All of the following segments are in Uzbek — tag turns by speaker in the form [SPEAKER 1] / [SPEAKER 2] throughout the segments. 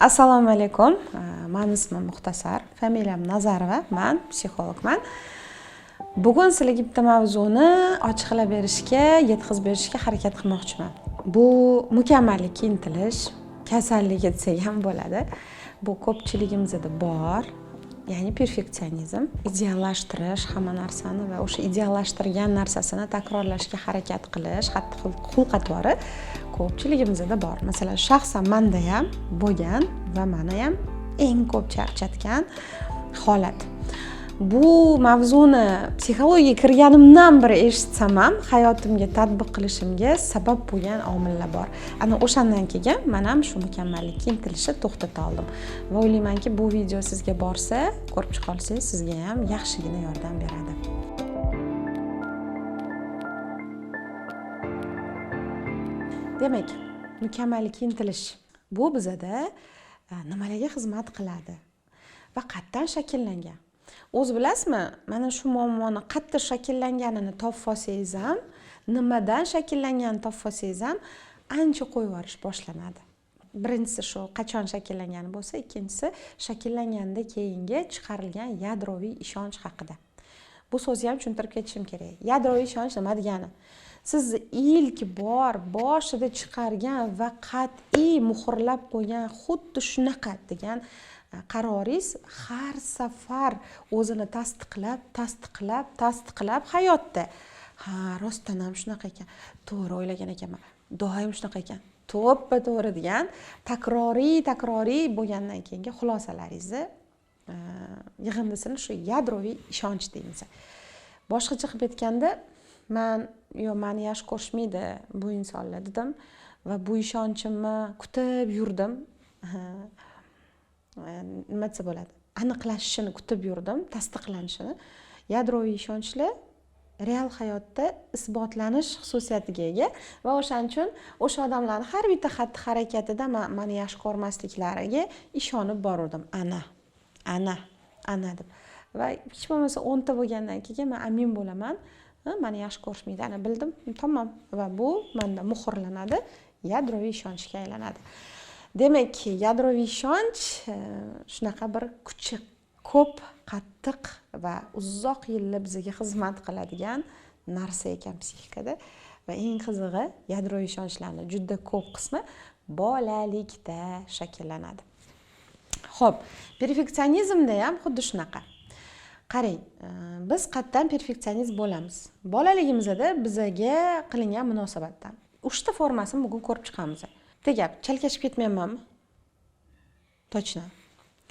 [SPEAKER 1] Assalomu alaykum. Men ismim Muxtasar, familiyam Nazarova, men psixologman. Bugun sizlarga bitta mavzuni ochiqlab berishga, yetkazib berishga harakat qilmoqchiman. Bu mukammallikka intilish, kasalligi desak ham bo'ladi. Bu ko'pchiligimizda bor. Ya'ni perfeksionizm, ideallashtirish hamma narsani va o'sha ideallashtirgan narsasini takrorlashga harakat qilish, hatto xulq-atvori ko'pchiligimizda bor. Masalan, shaxsan menda ham bo'lgan va meni ham eng ko'p charchatgan holat. Bu mavzuni psixologiyaga kirganimdan beri eshitsam ham hayotimga tatbiq qilishimga sabab bo'lgan omillar bor. Ana o'shandan keyin men ham shu mukammallikka intilishni to'xtata oldim. Va o'ylaymanki, bu video sizga borsa, ko'rib chiqa olsangiz, sizga ham yaxshigina yordam beradi. Demak, mukammallikka intilish bu bizada nimalarga xizmat qiladi va qatdan shakllangan? O'z bilasizmi, mana shu muammoni qayerda shakllanganini topib olsangiz ham, nimadan shakllanganini topib olsangiz ham ancha qo'yib yuborish boshlanadi. Birinchisi shu qachon shakllangani bo'lsa, ikkinchisi shakllangandan keyingi chiqarilgan yadroviy ishonch haqida. Bu so'zni ham tushuntirib ketishim kerak. Yadroviy ishonch nima degani? Siz ilk bor boshida chiqargan va qat'iy muhrlab qo'ygan xuddi shunaqa degan qaroringiz har safar o'zini tasdiqlab hayotda rostdan ham shunaqa ekan, to'g'ri o'ylagan ekanman, doim shunaqa ekan, to'g'ri degan takroriy bo'lgandan keyingi xulosalaringizni yig'indisini shu yadroviy ishonch deymiz. Boshqacha qilib aytganda, meni yaxshi ko'rishmaydi bu insonlar dedim va bu ishonchimni kutib yurdim. Nima desa bo'ladi? Aniqlashishini kutib yurdim, tasdiqlanishini. Yadroviy ishonchlar real hayotda isbotlanish xususiyatiga ega va o'shaning uchun o'sha odamlarning har bitta xatti-harakatida meni yaxshi ko'rmasliklariga ishonib borardim. Ana deb. Va hech bo'lmasa 10 ta bo'lgandan keyin men amin bo'laman, meni yaxshi ko'rishmaydi. Ana bildim, tamom. Va bu menda muhrlanadi, yadroviy ishonchga aylanadi. Demak, yadroviy ishonch shunaqa bir kuchi ko'p, qattiq va uzoq yillar bizga xizmat qiladigan narsa ekan psixikada. Va eng qizig'i, yadroviy ishonchlarning juda ko'p qismi bolalikda shakllanadi. Xo'p, perfeksionizmda ham xuddi shunaqa. Qarang, biz qatdan perfeksionist bo'lamiz. Bolaligimizda bizga qilingan munosabatdan. 3 ta formasini bugun ko'rib chiqamiz. Tegap, chalkashib ketmayapmanmi? Точно.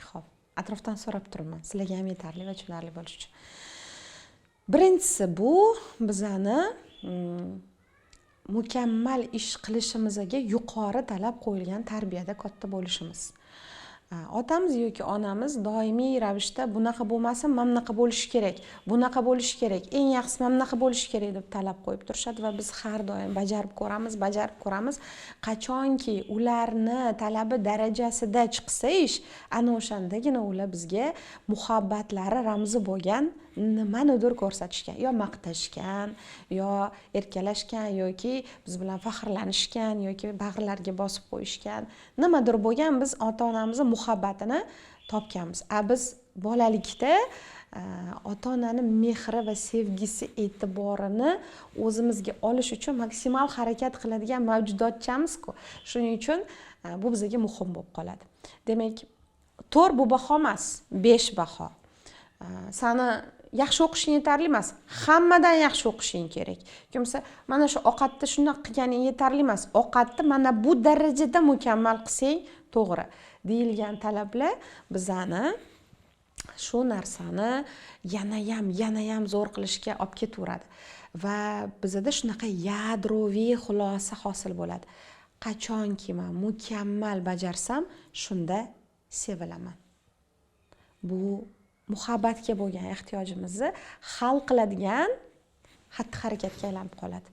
[SPEAKER 1] Xo'p, atrofdan so'rab turibman. Sizlarga ham yetarli va tushunarli bo'lish uchun. Birinchisi bu bizani mukammal ish qilishimizga yuqori talab qo'yilgan tarbiyada katta bo'lishimiz. Otamiz yoki onamiz doimiy ravishda bunaqa bo'lmasin, mana bunaqa bo'lishi kerak, bunaqa bo'lishi kerak, eng yaxshisi mana bunaqa bo'lishi kerak deb talab qo'yib turishadi va biz har doim bajarib ko'ramiz. Qachonki ularni talabi darajasida chiqsa ish, ana o'shandagina ular bizga muhabbatlari ramzi bo'lgan nimanidir ko'rsatishgan, yo maqtashgan, yo erkalashgan, yoki biz bilan faxrlanishgan, yoki bag'rlariga bosib qo'yishgan, nimadir bo'lgan, biz ota-onamizning muhabbatini topganmiz. Biz bolalikda ota-onani mehri va sevgisi, e'tiborini o'zimizga olish uchun maksimal harakat qiladigan mavjudotchamiz-ku. Shuning uchun bu bizga muhim bo'lib qoladi. Demak, 4 bu baho emas, 5 baho. Sani yaxshi o'qishing yetarli emas, hammadan yaxshi o'qishing kerak. Kimsa mana shu ovqatni shunday qilganing yetarli emas, ovqatni mana bu darajada mukammal qilsang to'g'ri deyilgan talablar bizani shu narsani yana ham zo'r qilishga olib ketaveradi. Va bizda shunaqa yadroviy xulosa hosil bo'ladi. Qachonki men mukammal bajarsam, shunda sevilaman. Bu muhabbatga bo'lgan ehtiyojimizni hal qiladigan xatti-harakatga aylanib qoladi.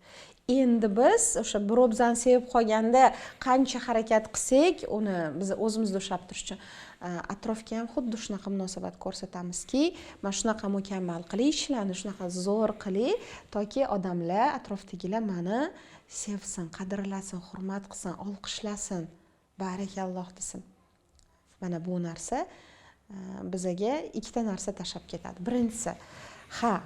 [SPEAKER 1] Endi biz o'sha birov bizani sevib qolganda qancha harakat qilsak, uni biz o'zimizda ushlab turish uchun atrofga ham xuddi shunaqa munosabat ko'rsatamizki, men shunaqa mukammal qilay ishlarni, shunaqa zo'r qilay, toki odamlar, atrofdagilar meni sevsin, qadrlasin, hurmat qilsin, olqishlasin, barakalloh desin. Mana bu narsa bizaga ikkita narsa tashlab ketadi. Birinchisi,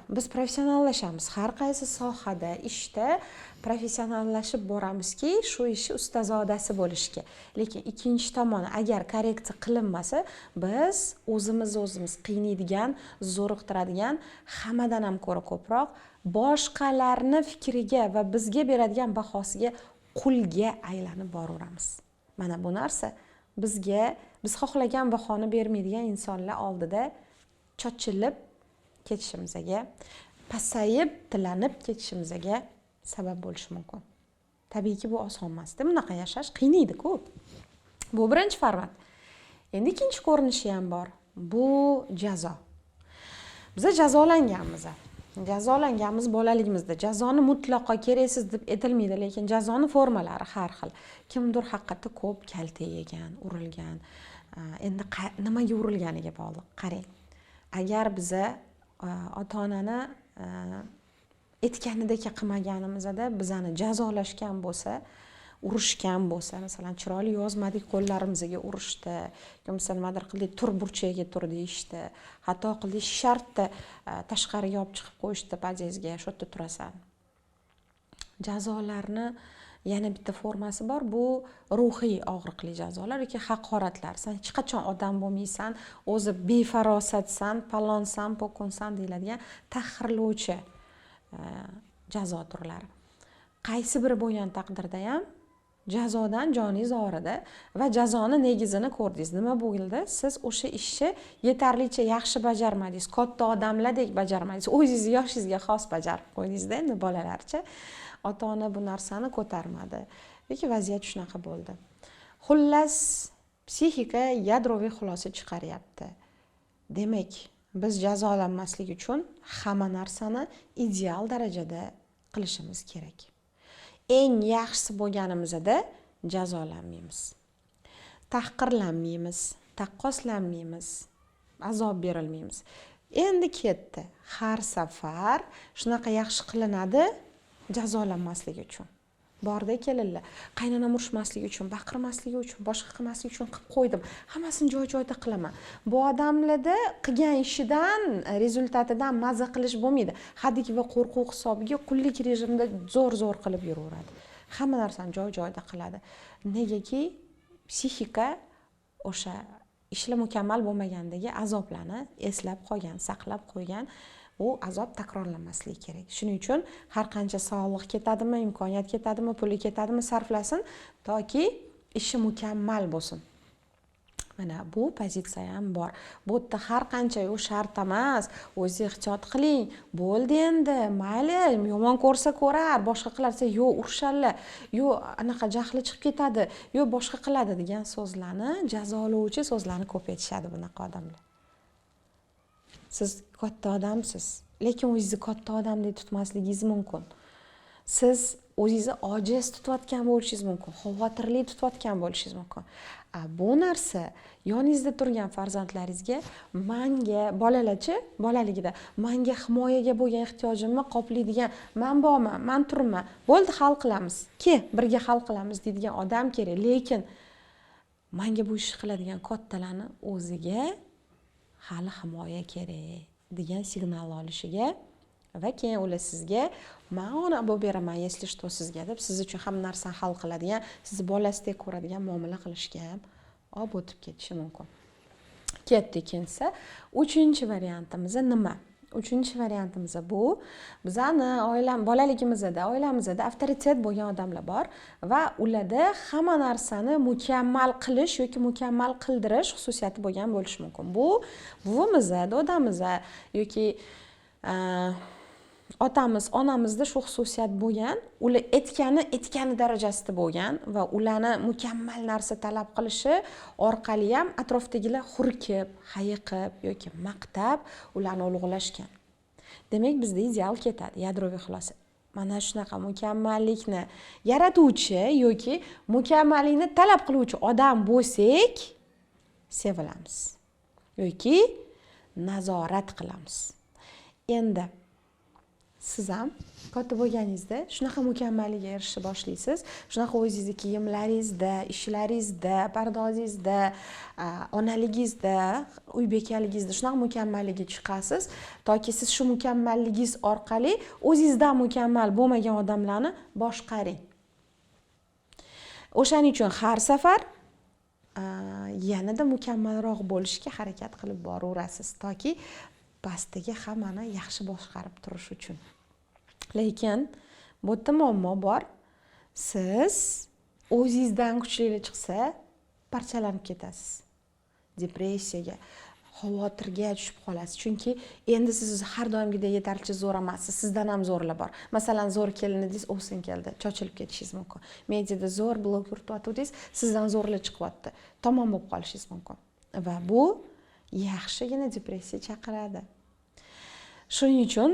[SPEAKER 1] biz professionallashamiz. Har qaysi sohada, ishda professionallashib boramizki, shu ishni ustazodasi bo'lishga. Lekin ikkinchi tomoni, agar korreksiya qilinmasa, biz o'zimiz qiynaydigan, zo'riqtiradigan, hammadan ham ko'ra ko'proq boshqalarning fikriga va bizga beradigan bahosiga qulga aylanib boraveramiz. Mana bu narsa biz xohlagan bahoni bermaydigan insonlar oldida chochilib ketishimizga, pasayib, tilanib ketishimizga sabab bo'lishi mumkin. Tabiiyki bu oson emas-da, bunaqa yashash qiynaydi-ku. Bu birinchi format. Endi ikkinchi ko'rinishi ham bor. Bu jazo. Biz jazolanganmiz bolaligimizda. Jazoni mutlaqo keraksiz deb aytilmaydi, lekin jazoni formalari har xil. Kimdir haqiqatda ko'p kalta yegan, urilgan. Endi nimaga urilganiga bog'liq. Qarang. Agar biza ota-onani aytganidek qilmaganimizda bizani jazolashgan bo'lsa, urushgan bo'lsa, masalan, chiroyli yozmadik qo'llarimizga urishdi, kimsa nimadir qildik, tur burchagiga tur deyishdi, xato qildik, shartda tashqariga olib chiqib qo'yishdi podyezdga, shu yerda turasan. Jazolarni yana bitta formasi bor, bu ruhiy og'riqli jazolar yoki haqoratlar. Sen hech qachon odam bo'lmaysan, o'zi befarosatsan, palonsan, po'konsan deyiladigan tahqirlovchi jazo turlari. Qaysi biri bo'lgan taqdirda ham jazodan joningiz og'ridi va jazoni negizini ko'rdingiz. Nima bo'ldi? Siz o'sha ishni yetarlicha yaxshi bajarmadingiz, katta odamlardek bajarmadingiz. O'zingiz yoshingizga xos bajarib qo'ydingiz-da, endi bolalarcha. Ota-ona bu narsani ko'tarmadi yoki vaziyat shunaqa bo'ldi. Xullas, psixika yadroviy xulosa chiqaryapti. Demak, biz jazolanmaslik uchun hamma narsani ideal darajada qilishimiz kerak. Eng yaxshisi bo'lganimizda jazolanmaymiz. Tahqirlanmaymiz, taqqoslanmaymiz, azob berilmaymiz. Endi ketdi. Har safar shunaqa yaxshi qilinadi jazolanmaslik uchun. Borda kelinlar, qaynonam urishmaslik uchun, baqirmaslik uchun, boshqa qilmaslik uchun qilib qo'ydim. Hammasini joy-joyida qilaman. Bu odamlarda qilgan ishidan, rezultatidan maza qilish bo'lmaydi. Hadik va qo'rquv hisobiga qullik rejimida zo'r qilib yuraveradi. Hamma narsani joy-joyida qiladi. Negaki psixika o'sha ishlar mukammal bo'lmagandagi azoblarni eslab qolgan, saqlab qo'ygan. U azob takrorlanmasligi kerak. Shuning uchun har qancha sog'liq ketadimi, imkoniyat ketadimi, puli ketadimi sarflasin, toki ishi mukammal bo'lsin. Mana bu pozitsiya ham bor. Bu yerda har qancha u shart emas, o'zingiz ehtiyot qiling, bo'ldi endi, mayli, yomon ko'rsa ko'rar, boshqa qilarsa, yo'q urishadi, yo'q anaqa jahli chiqib ketadi, yo'q boshqa qiladi degan so'zlarni, jazolovchi so'zlarni ko'p aytishadi bunaqa odamlar. Siz katta odamsiz, lekin o'zingizni katta odam deb tutmasligingiz mumkin. Siz o'zingizni ojiz tutayotgan bo'lishingiz mumkin, xavotirli tutayotgan bo'lishingiz mumkin. Bu narsa yoningizda turgan farzandlaringizga bolaligida menga himoyaga bo'lgan ehtiyojimni qoplaydigan men borman, men turibman, bo'ldi hal qilamiz, birga hal qilamiz deydigan odam kerak. Lekin menga bu ishni qiladigan kattalarni o'ziga hali himoya kerak degan signal olishiga va keyin ular sizga men ona bo'lib beraman, если что sizga deb siz uchun hamma narsani hal qiladigan, sizni bolasidek ko'radigan muomala qilishga ham olib o'tib ketishi mumkin. Ketdi ekansa, uchinchi variantimiz nima? Uchinchi variantimiz bu bizani bolaligimizda, oilamizda avtoritet bo'lgan odamlar bor va ularda hamma narsani mukammal qilish yoki mukammal qildirish xususiyati bo'lgan bo'lishi mumkin. Bu buvimiz, dodamiz yoki otamiz, onamizda shu xususiyat bo'lgan, ular aytgani darajasida bo'lgan va ularni mukammal narsa talab qilishi orqali ham atrofdagilar hurkib, hayiqib yoki maqtab ularni ulug'lashgan. Demak, bizda ideal ketadi, yadroviy xulosa. Mana shunaqa mukammallikni yaratuvchi yoki mukammallikni talab qiluvchi odam bo'lsak, sevilamiz yoki nazorat qilamiz. Endi siz ham katta bo'lganingizda shunaqa mukammallikka erishishni boshlaysiz. Shunaqa o'zingizni kiyimlaringizda, ishlaringizda, pardozingizda, onaligingizda, uy bekaligingizda shunaqa mukammallikka chiqasiz, toki siz shu mukammalligingiz orqali o'zingizdan mukammal bo'lmagan odamlarni boshqaring. O'shaning uchun har safar yanada mukammalroq bo'lishga harakat qilib boraverasiz, toki pastdagi hammani yaxshi boshqarib turish uchun. Lekin bu yerda muammo bor. Siz o'zingizdan kuchli chiqsa, parchalanib ketasiz. Depressiyaga, xavotirga tushib qolasiz. Chunki endi siz har doimgidek yetarlicha zo'r emassiz. Sizdan ham zo'rlar bor. Masalan, zo'r kelindingiz, o'sin keldi, chochilib ketishingiz mumkin. Mediyada zo'r blog yuritayotdingiz, sizdan zo'rlar chiqyapti. Tamom bo'lib qolishingiz mumkin. Va bu yaxshigina depressiya chaqiradi. Shuning uchun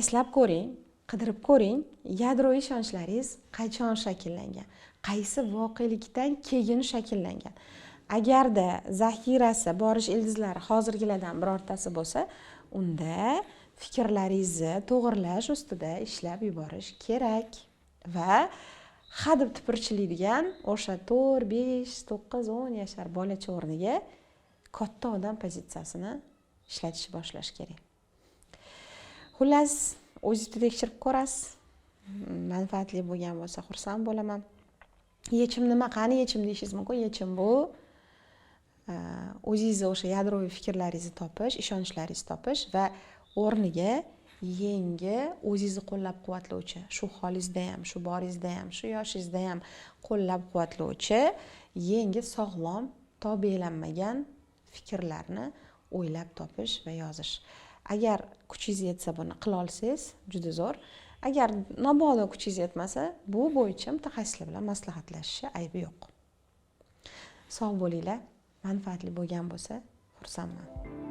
[SPEAKER 1] eslab ko'ring, qidirib ko'ring, yadroviy ishonchlaringiz qachon shakllangan, qaysi voqelikdan keyin shakllangan. Agarda zaxirasi, borish ildizlari hozirgilardan birortasi bo'lsa, unda fikrlaringizni to'g'irlash ustida ishlab yuborish kerak va hadeb tipirchilaydigan o'sha 4, 5, 9, 10 yashar bolacha o'rniga katta odam pozitsiyasini ishlatishni boshlash kerak. Xullas, o'zingizni tekshirib ko'rasiz. Manfaatli bo'lgan bo'lsa xursand bo'laman. Yechim nima? Qani yechim deyishingiz mumkin. Yechim bu o'zingizni o'sha yadroviy fikrlaringizni topish, ishonchlaringizni topish va o'rniga yangi o'zingizni qo'llab-quvvatlovchi, shu holingizda ham, shu boringizda ham, shu yoshingizda ham qo'llab-quvvatlovchi yangi sog'lom, tobelanmagan fikrlarni o'ylab topish va yozish. Agar kuchingiz yetsa buni qila olsangiz, juda zo'r. Agar mabodo kuchingiz yetmasa, bu bo'yicha mutaxassislar bilan maslahatlashishga aybi yo'q. Sog' bo'linglar. Manfaatli bo'lgan bo'lsa, xursandman.